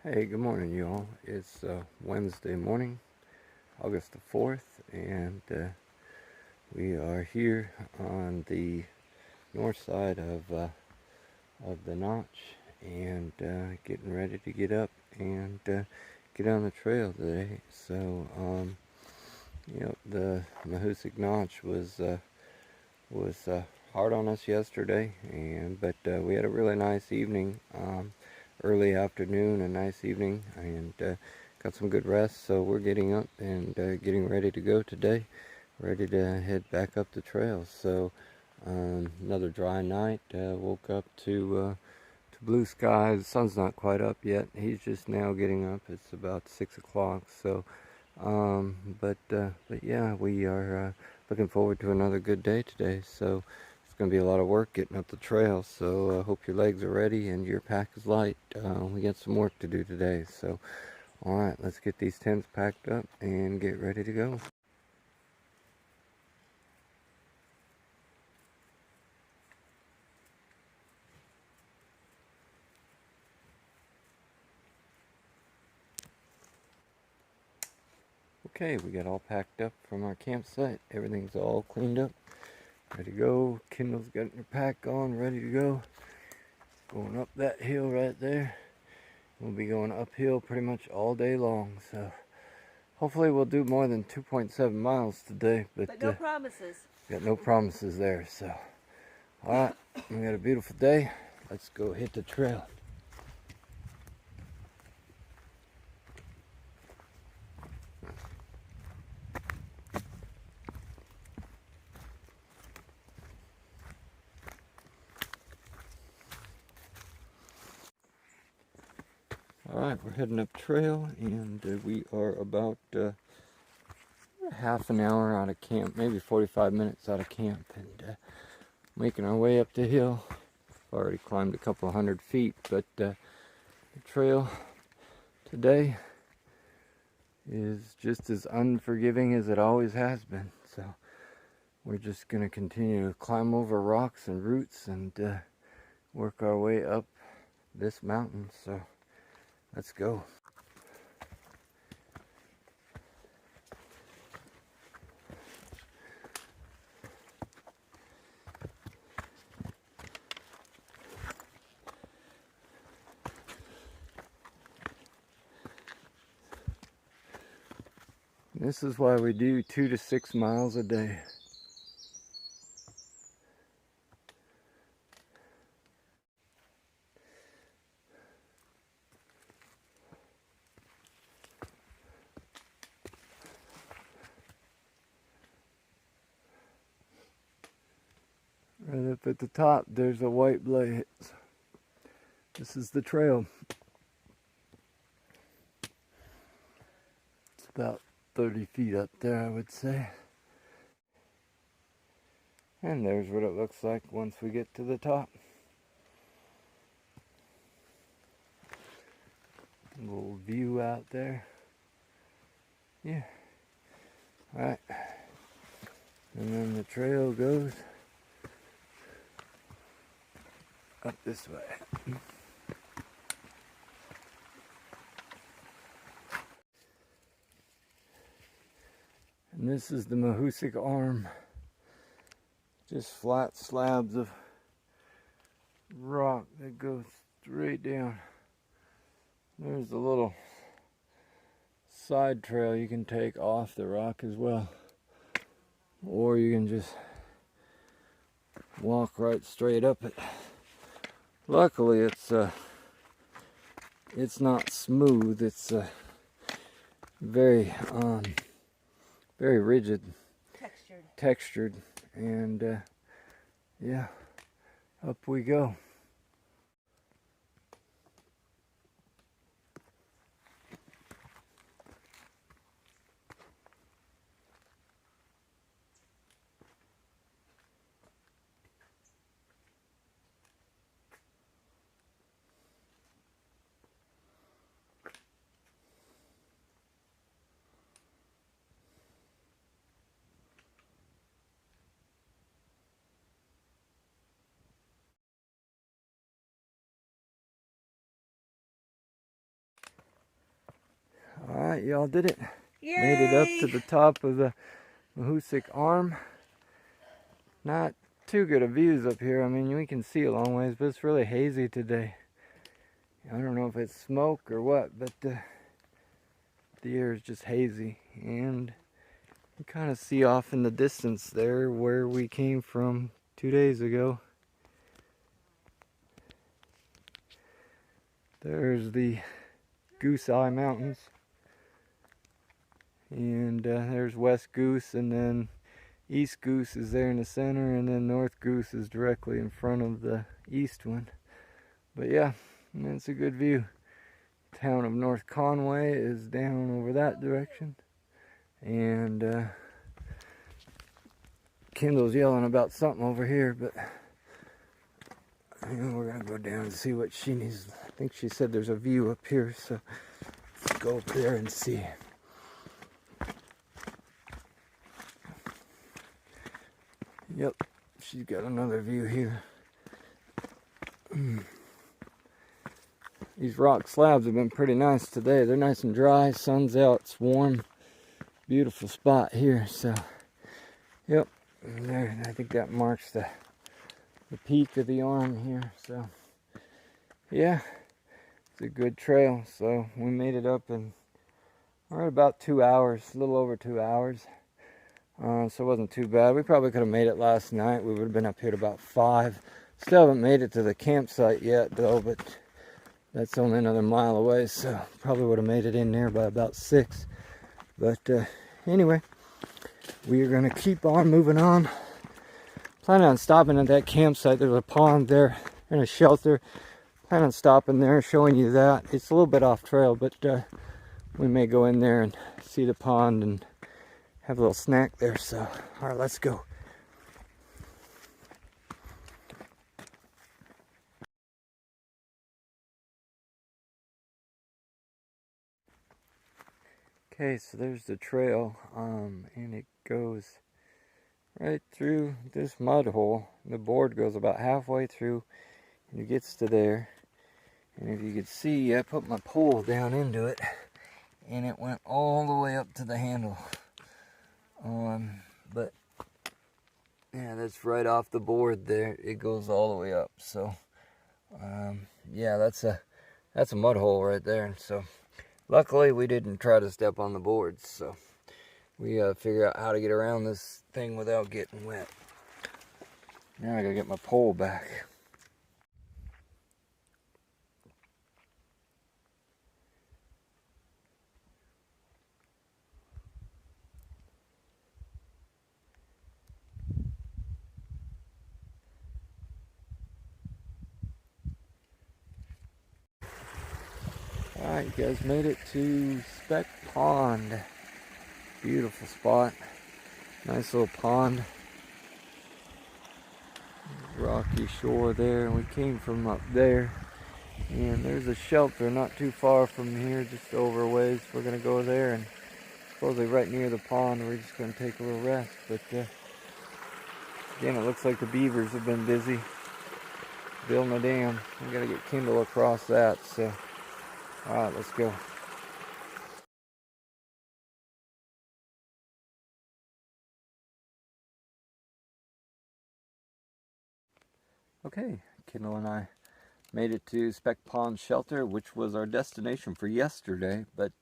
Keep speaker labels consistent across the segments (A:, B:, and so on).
A: Hey, good morning, you all. It's Wednesday morning, August the 4th, and we are here on the north side of the notch, and getting ready to get up and get on the trail today. So, the Mahoosic Notch was hard on us yesterday, but we had a really nice evening. Early afternoon, a nice evening, and got some good rest. So we're getting up and getting ready to go today, ready to head back up the trail. So another dry night. Woke up to blue skies. The sun's not quite up yet. He's just now getting up. It's about 6 o'clock. So but yeah, we are looking forward to another good day today. So it's going to be a lot of work getting up the trail, so I hope your legs are ready and your pack is light. We got some work to do today, so alright, let's get these tents packed up and get ready to go. Okay, we got all packed up from our campsite. Everything's all cleaned up, ready to go. Kendall's got her pack on, ready to go. Going up that hill right there. We'll be going uphill pretty much all day long, so hopefully we'll do more than 2.7 miles today,
B: but no promises.
A: Got no promises there, so alright, we got a beautiful day. Let's go hit the trail. Alright, we're heading up trail, and we are about half an hour out of camp, maybe 45 minutes out of camp, and making our way up the hill. I've already climbed a couple hundred feet, but the trail today is just as unforgiving as it always has been. So we're just going to continue to climb over rocks and roots and work our way up this mountain. So let's go. This is why we do 2 to 6 miles a day. Right up at the top, there's a white blaze. This is the trail. It's about 30 feet up there, I would say. And there's what it looks like once we get to the top. A little view out there. Yeah. Alright. And then the trail goes up this way. And this is the Mahoosic Arm. Just flat slabs of rock that go straight down. There's a little side trail you can take off the rock as well. Or you can just walk right straight up it. Luckily it's not smooth, it's very rigid. Textured. And yeah, up we go. Alright, y'all did it.
B: Yay!
A: Made it up to the top of the Mahoosuc Arm. Not too good of views up here. I mean, we can see a long ways, but it's really hazy today. I don't know if it's smoke or what, but the air is just hazy. And you kind of see off in the distance there where we came from 2 days ago. There's the Goose Eye Mountains. And there's West Goose, and then East Goose is there in the center, and then North Goose is directly in front of the east one. But yeah, it's a good view. Town of North Conway is down over that direction. And Kendall's yelling about something over here, but we're gonna go down and see what she needs. I think she said there's a view up here, so let's go up there and see. Yep, she's got another view here. These rock slabs have been pretty nice today. They're nice and dry, sun's out, it's warm. Beautiful spot here, so yep. And there, I think that marks the peak of the arm here, so yeah, it's a good trail. So we made it up in about 2 hours, a little over 2 hours. So it wasn't too bad. We probably could have made it last night. We would have been up here at about 5. Still haven't made it to the campsite yet though, but that's only another mile away, so probably would have made it in there by about 6. But anyway, we are going to keep on moving on. Planning on stopping at that campsite. There's a pond there and a shelter. Plan on stopping there, showing you that. It's a little bit off trail, but we may go in there and see the pond and have a little snack there. So, all right, let's go. Okay, so there's the trail, and it goes right through this mud hole. The board goes about halfway through, and it gets to there. And if you could see, I put my pole down into it, and it went all the way up to the handle. But yeah, that's right off the board there. It goes all the way up. So yeah, that's a mud hole right there. And so luckily we didn't try to step on the boards. So we figure out how to get around this thing without getting wet. Now I gotta get my pole back. Alright, you guys made it to Speck Pond. Beautiful spot. Nice little pond. Rocky shore there. We came from up there. And there's a shelter not too far from here, just over a ways. We're going to go there, and supposedly right near the pond. We're just going to take a little rest. But again, it looks like the beavers have been busy building a dam. We got to get Kendall across that. So, all right, let's go. Okay, Kendall and I made it to Speck Pond Shelter, which was our destination for yesterday, but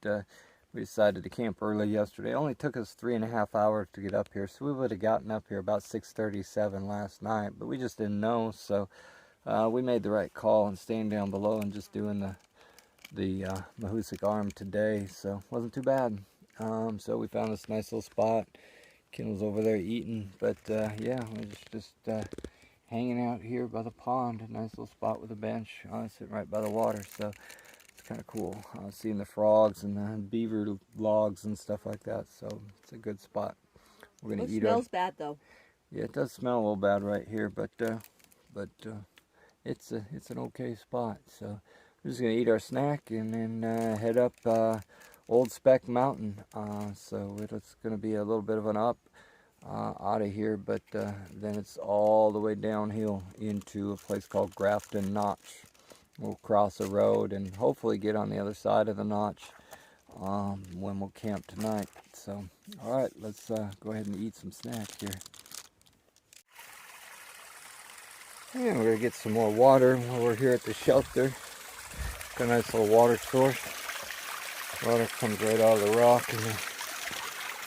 A: we decided to camp early yesterday. It only took us 3.5 hours to get up here, so we would have gotten up here about 6:37 last night, but we just didn't know, so we made the right call and staying down below and just doing the Mahoosuc Arm today, so it wasn't too bad. So we found this nice little spot. Kendall's over there eating, but yeah, we're just hanging out here by the pond. A nice little spot with a bench, sitting right by the water, so it's kind of cool. Seeing the frogs and the beaver logs and stuff like that, so it's a good spot. We're gonna eat. It
B: smells bad though.
A: Yeah, it does smell a little bad right here, but it's an okay spot. So we're just gonna eat our snack and then head up Old Speck Mountain. So it's gonna be a little bit of an up out of here, but then it's all the way downhill into a place called Grafton Notch. We'll cross a road and hopefully get on the other side of the notch. when we'll camp tonight. So, all right, let's go ahead and eat some snack here. And we're gonna get some more water while we're here at the shelter. Got a nice little water source. Water comes right out of the rock, and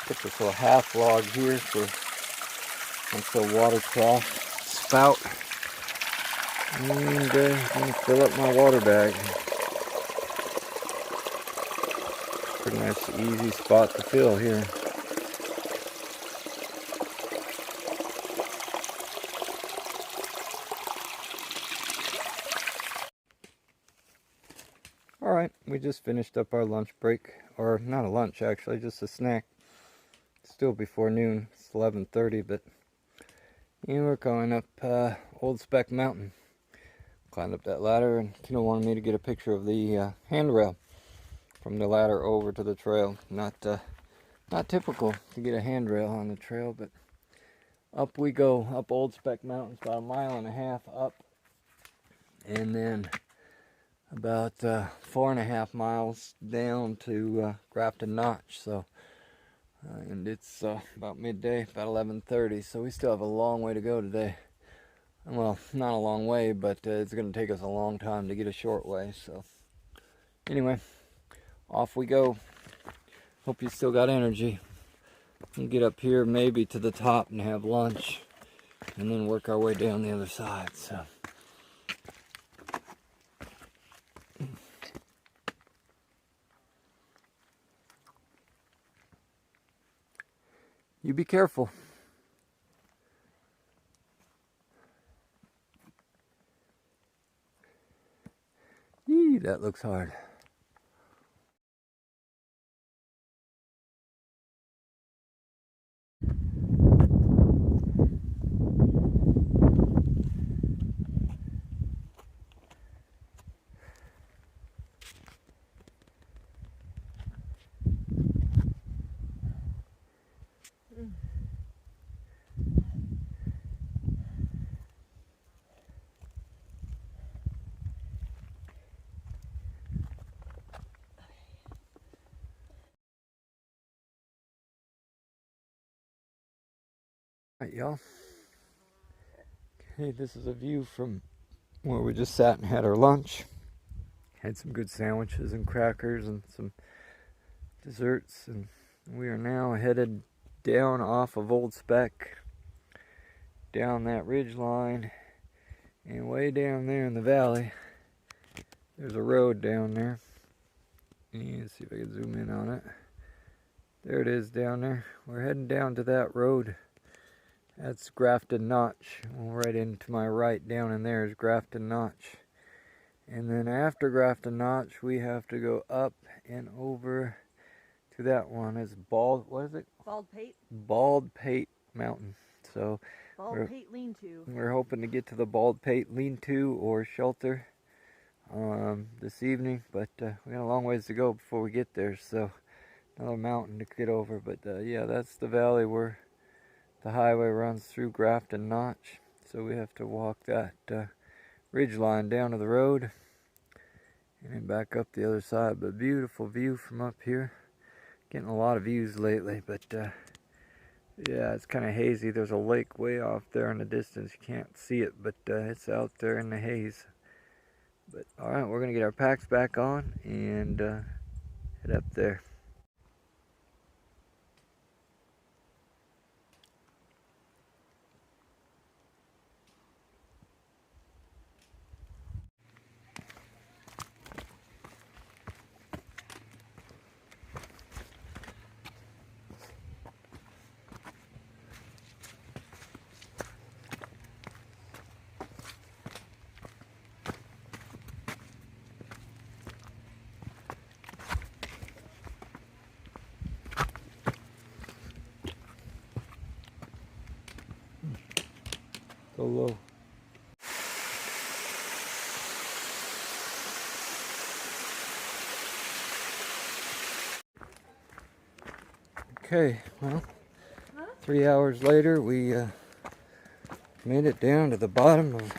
A: put this little half log here for once the water trough spout. And I'm gonna fill up my water bag. Pretty nice, easy spot to fill here. Alright, we just finished up our lunch break, or not a lunch actually, just a snack. Still before noon, it's 11:30, but we're going up Old Speck Mountain. Climbed up that ladder, and Kino wanted me to get a picture of the handrail from the ladder over to the trail. Not typical to get a handrail on the trail, but up we go, up Old Speck Mountain. It's about 1.5 miles up, and then about 4.5 miles down to Grafton Notch. So, and it's about midday, about 11:30. So we still have a long way to go today. Well, not a long way, but it's going to take us a long time to get a short way. So, anyway, off we go. Hope you still got energy. We'll get up here maybe to the top and have lunch, and then work our way down the other side. So. You be careful. Yee, that looks hard. Alright, y'all. Okay, this is a view from where we just sat and had our lunch. Had some good sandwiches and crackers and some desserts, and we are now headed down off of Old Speck, down that ridge line, and way down there in the valley, there's a road down there. And see if I can zoom in on it. There it is down there. We're heading down to that road. That's Grafton Notch. Right into my right down in there is Grafton Notch. And then after Grafton Notch, we have to go up and over to that one. It's what is it? Bald Pate Mountain. So
B: Bald Pate Lean-To.
A: We're hoping to get to the Bald Pate Lean-To or shelter this evening, but we got a long ways to go before we get there. So another mountain to get over. But yeah, that's the valley where the highway runs through Grafton Notch, so we have to walk that ridge line down to the road and then back up the other side. But beautiful view from up here. Getting a lot of views lately, but yeah, it's kind of hazy. There's a lake way off there in the distance. You can't see it, but it's out there in the haze. But all right, we're gonna get our packs back on and head up there. Go low. Okay, well, 3 hours later, we made it down to the bottom of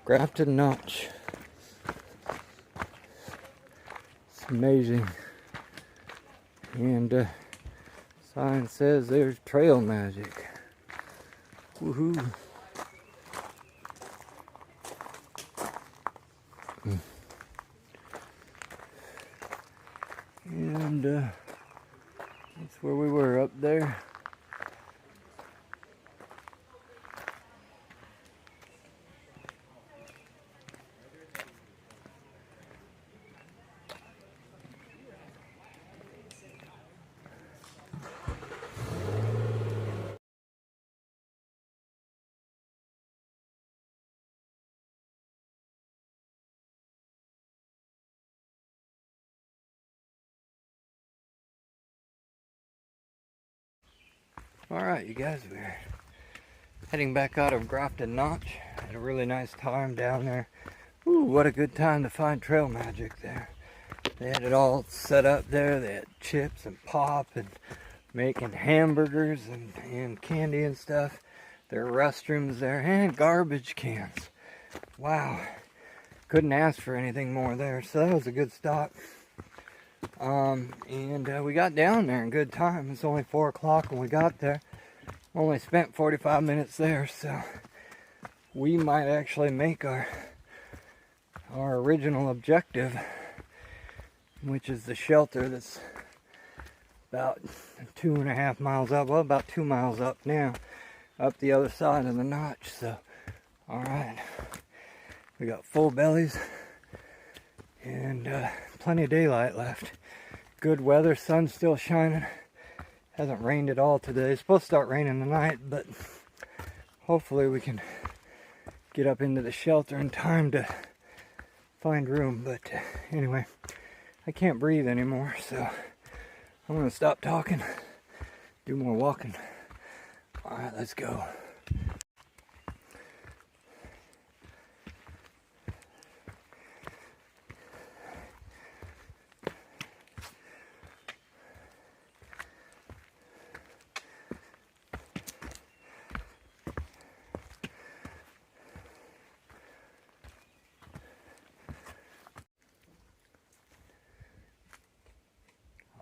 A: Grafton Notch. It's amazing And sign says there's trail magic. Woohoo! And that's where we were, up there. Alright, you guys, we're heading back out of Grafton Notch. Had a really nice time down there. Ooh, what a good time to find trail magic there. They had it all set up there. They had chips and pop and making hamburgers and candy and stuff. There were restrooms there and garbage cans. Wow. Couldn't ask for anything more there. So that was a good stop. And we got down there in good time. It's only 4 o'clock when we got there. Only spent 45 minutes there, so we might actually make our original objective, which is the shelter that's about 2.5 miles up. Well, about 2 miles up now, up the other side of the notch. So, all right, we got full bellies and plenty of daylight left. Good weather, sun's still shining. Hasn't rained at all today. It's supposed to start raining tonight, but hopefully we can get up into the shelter in time to find room. But anyway, I can't breathe anymore, so I'm gonna stop talking, do more walking. All right, let's go.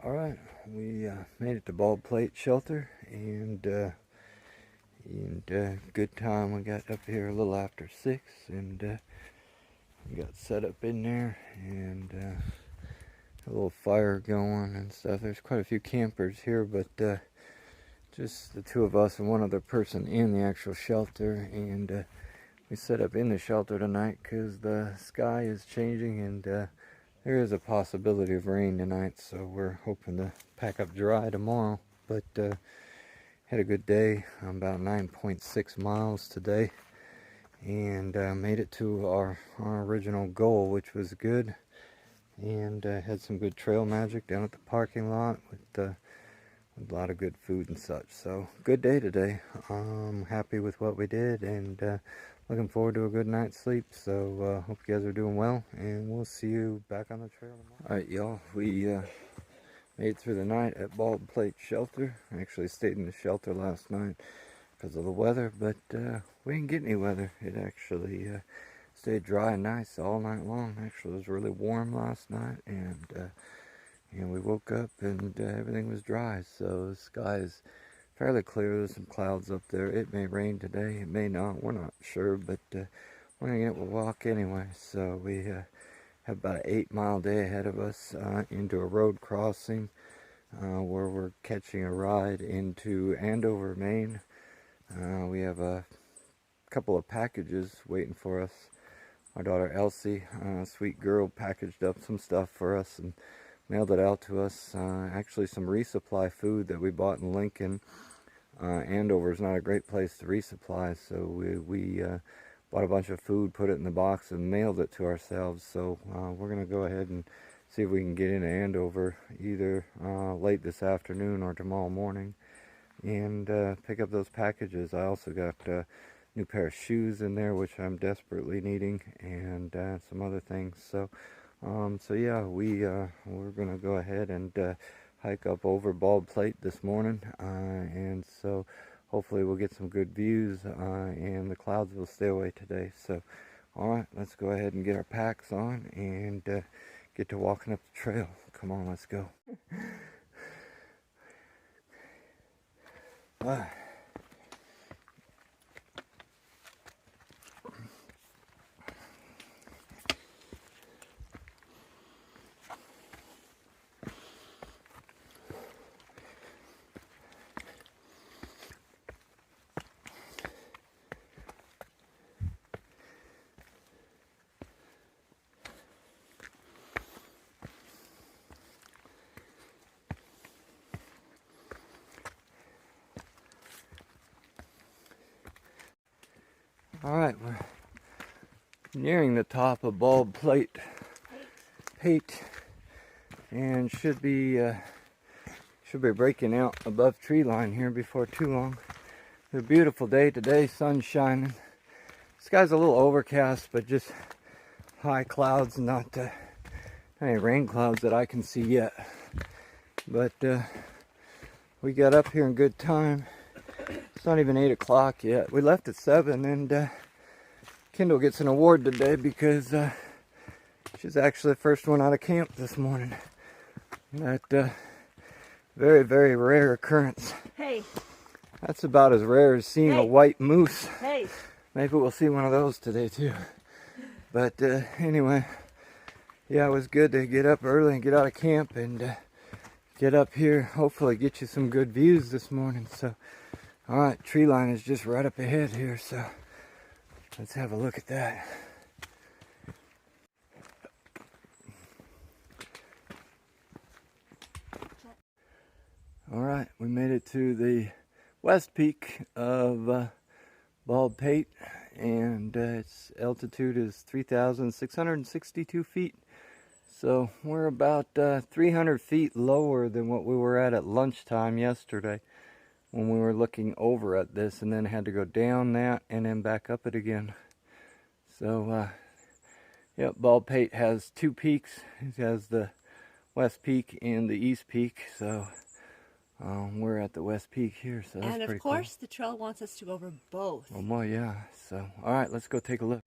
A: All right, we made it to Bald Plate Shelter, and good time. We got up here a little after 6, and we got set up in there, and a little fire going and stuff. There's quite a few campers here, but just the two of us and one other person in the actual shelter, and we set up in the shelter tonight because the sky is changing, and there is a possibility of rain tonight, so we're hoping to pack up dry tomorrow. But had a good day, about 9.6 miles today, and made it to our original goal, which was good. And had some good trail magic down at the parking lot with a lot of good food and such. So good day today. Happy with what we did, and looking forward to a good night's sleep. So hope you guys are doing well, and we'll see you back on the trail tomorrow. Alright, y'all, we made it through the night at Bald Plate Shelter. I actually stayed in the shelter last night because of the weather, but we didn't get any weather. It actually stayed dry and nice all night long. Actually, it was really warm last night, and we woke up and everything was dry. So the sky is fairly clear. There's some clouds up there. It may rain today. It may not. We're not sure, but we're gonna get a walk anyway. So we have about an 8-mile day ahead of us into a road crossing where we're catching a ride into Andover, Maine. We have a couple of packages waiting for us. Our daughter Elsie, sweet girl, packaged up some stuff for us and mailed it out to us. Actually some resupply food that we bought in Lincoln. Andover is not a great place to resupply, so we bought a bunch of food, put it in the box, and mailed it to ourselves. So we're going to go ahead and see if we can get into Andover either late this afternoon or tomorrow morning and pick up those packages. I also got new pair of shoes in there, which I'm desperately needing, and some other things. So yeah, we're gonna go ahead and hike up over Bald Plate this morning, and so hopefully we'll get some good views, and the clouds will stay away today. So all right, let's go ahead and get our packs on and get to walking up the trail. Come on, let's go. Ah. All right, we're nearing the top of Bald Plate Pate, and should be breaking out above tree line here before too long. It's a beautiful day today, sun shining. Sky's a little overcast, but just high clouds, not any rain clouds that I can see yet. But we got up here in good time. It's not even 8 o'clock yet. We left at 7, and Kendall gets an award today because she's actually the first one out of camp this morning. That very, very rare occurrence.
B: Hey.
A: That's about as rare as seeing a white moose.
B: Hey.
A: Maybe we'll see one of those today too. But anyway, yeah, it was good to get up early and get out of camp and get up here. Hopefully get you some good views this morning. So, all right, tree line is just right up ahead here. So let's have a look at that. All right, we made it to the west peak of Bald Pate, and its altitude is 3,662 feet. So we're about 300 feet lower than what we were at lunchtime yesterday when we were looking over at this, and then had to go down that and then back up it again. So yep, Bald Pate has two peaks. It has the west peak and the east peak. So we're at the west peak here, so that's pretty cool.
B: And of course, the trail wants us to go over both.
A: Oh my, yeah. So, all right, let's go take a look.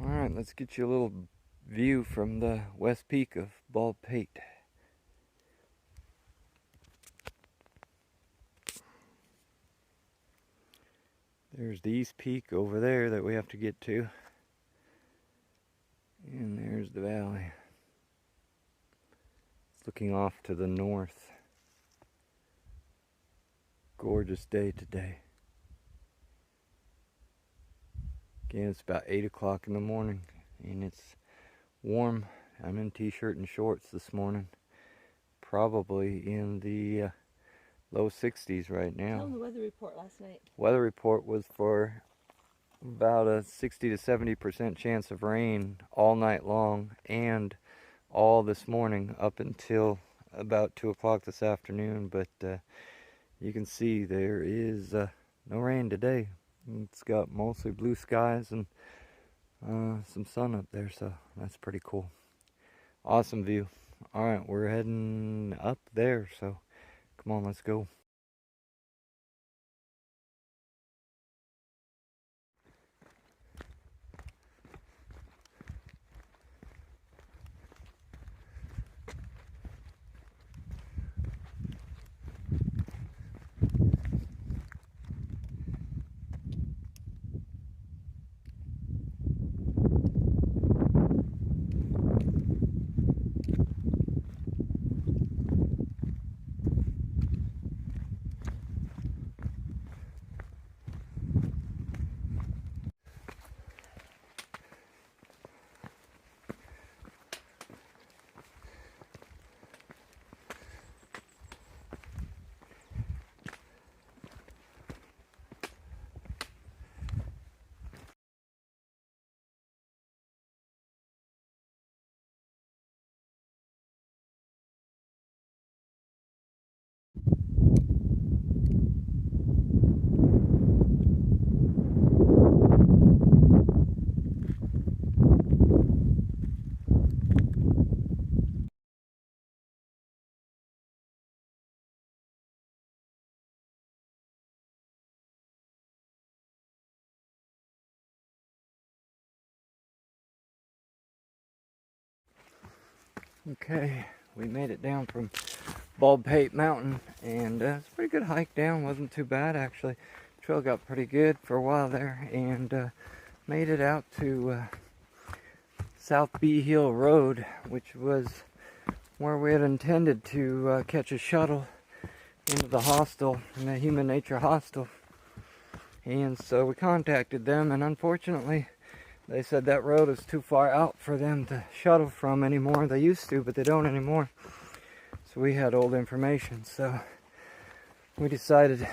A: All right, let's get you a little view from the west peak of Bald Pate. There's the east peak over there that we have to get to. And there's the valley. It's looking off to the north. Gorgeous day today. Again, it's about 8 o'clock in the morning and it's warm. I'm in t-shirt and shorts this morning. Probably in the low 60s right now.
B: Tell them the weather report last night.
A: Weather report was for about a 60 to 70% chance of rain all night long and all this morning up until about 2 o'clock this afternoon. But you can see there is no rain today. It's got mostly blue skies and some sun up there, so that's pretty cool. Awesome view. All right, we're heading up there, so come on, let's go. Okay, we made it down from Baldpate Mountain, and it's a pretty good hike down. Wasn't too bad actually. Trail got pretty good for a while there, and made it out to South Bee Hill Road, which was where we had intended to catch a shuttle into the hostel, in the Human Nature Hostel. And so we contacted them, and unfortunately they said that road is too far out for them to shuttle from anymore. They used to, but they don't anymore. So we had old information, so we decided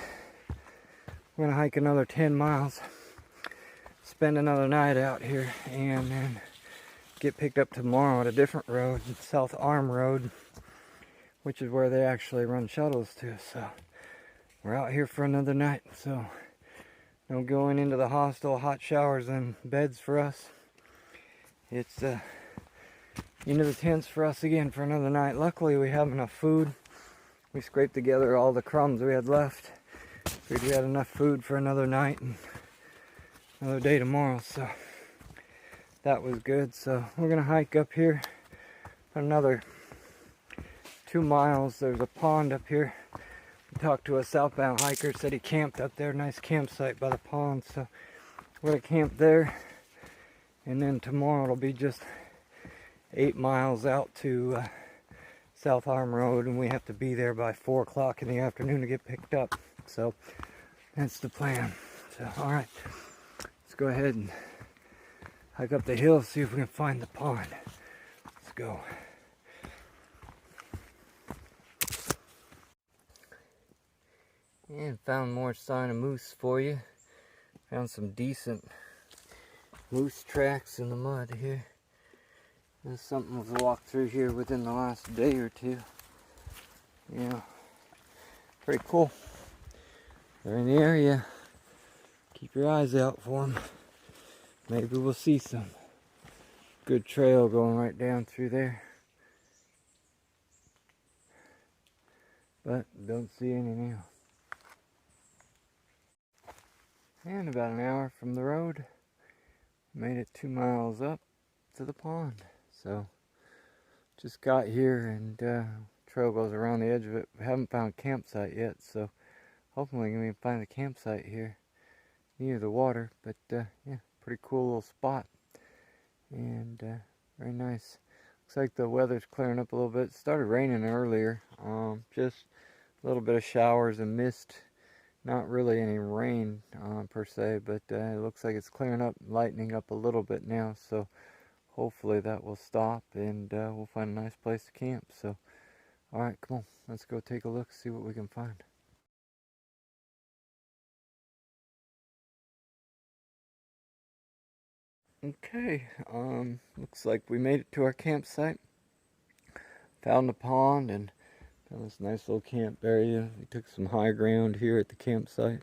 A: we're gonna hike another 10 miles, spend another night out here, and then get picked up tomorrow at a different road, South Arm Road, which is where they actually run shuttles to. So we're out here for another night. So no going into the hostel, hot showers and beds for us. It's into the tents for us again for another night. Luckily we have enough food. We scraped together all the crumbs we had left. Figured we had enough food for another night and another day tomorrow, so that was good. So we're gonna hike up here another 2 miles. There's a pond up here. We talked to a southbound hiker, said he camped up there. Nice campsite by the pond, so we're gonna camp there, and then tomorrow it'll be just 8 miles out to South Arm Road, and we have to be there by 4 o'clock in the afternoon to get picked up. So that's the plan. So alright, let's go ahead and hike up the hill, see if we can find the pond. Let's go. And found more sign of moose for you. Found some decent moose tracks in the mud here. There's something was walked through here within the last day or two. Yeah, pretty cool. They're in the area. Keep your eyes out for them. Maybe we'll see some. Good trail going right down through there. But don't see any now. And about an hour from the road, made it 2 miles up to the pond. So just got here, and trail goes around the edge of it. We haven't found a campsite yet, so hopefully we can find a campsite here near the water. But yeah, pretty cool little spot, and very nice. Looks like the weather's clearing up a little bit. It started raining earlier, just a little bit of showers and mist. Not really any rain per se, but it looks like it's clearing up, lightening up a little bit now. So hopefully that will stop, and we'll find a nice place to camp. So alright, come on, let's go take a look, see what we can find. Okay, looks like we made it to our campsite. Found the pond and found this nice little camp area. We took some high ground here at the campsite.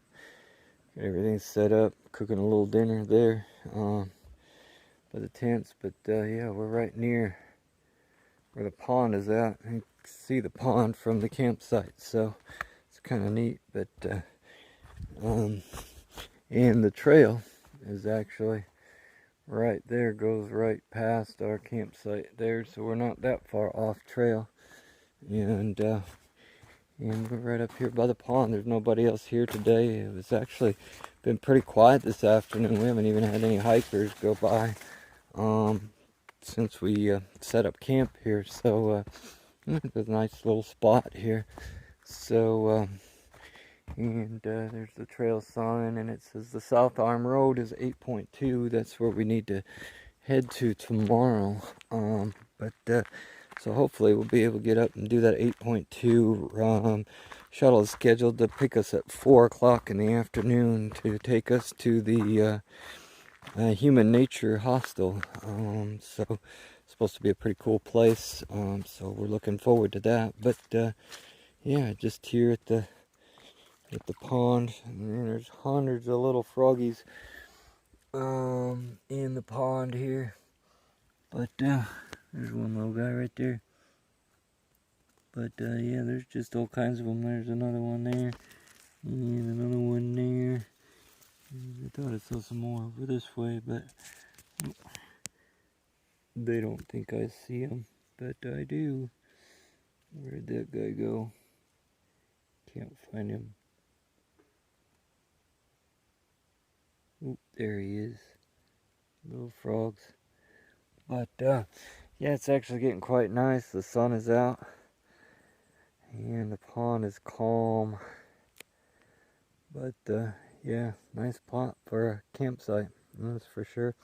A: Got everything set up, cooking a little dinner there by the tents. But yeah, we're right near where the pond is at. You can see the pond from the campsite, so it's kind of neat. But and the trail is actually right there, goes right past our campsite there, so we're not that far off trail. And we're right up here by the pond. There's nobody else here today. It was actually been pretty quiet this afternoon. We haven't even had any hikers go by since we set up camp here. So it's a nice little spot here. So there's the trail sign, and it says the South Arm Road is 8.2. That's where we need to head to tomorrow. So hopefully we'll be able to get up and do that 8.2. Shuttle is scheduled to pick us at 4 o'clock in the afternoon to take us to the Human Nature Hostel. So it's supposed to be a pretty cool place. So we're looking forward to that. But yeah, just here at the pond, and there's hundreds of little froggies in the pond here. But there's one little guy right there. But yeah, there's just all kinds of them. There's another one there, and another one there. I thought I saw some more over this way, but they don't think I see them. but I do. Where'd that guy go? Can't find him. Oop, there he is. Little frogs. But yeah, it's actually getting quite nice. The sun is out and the pond is calm. But yeah, nice spot for a campsite, that's for sure.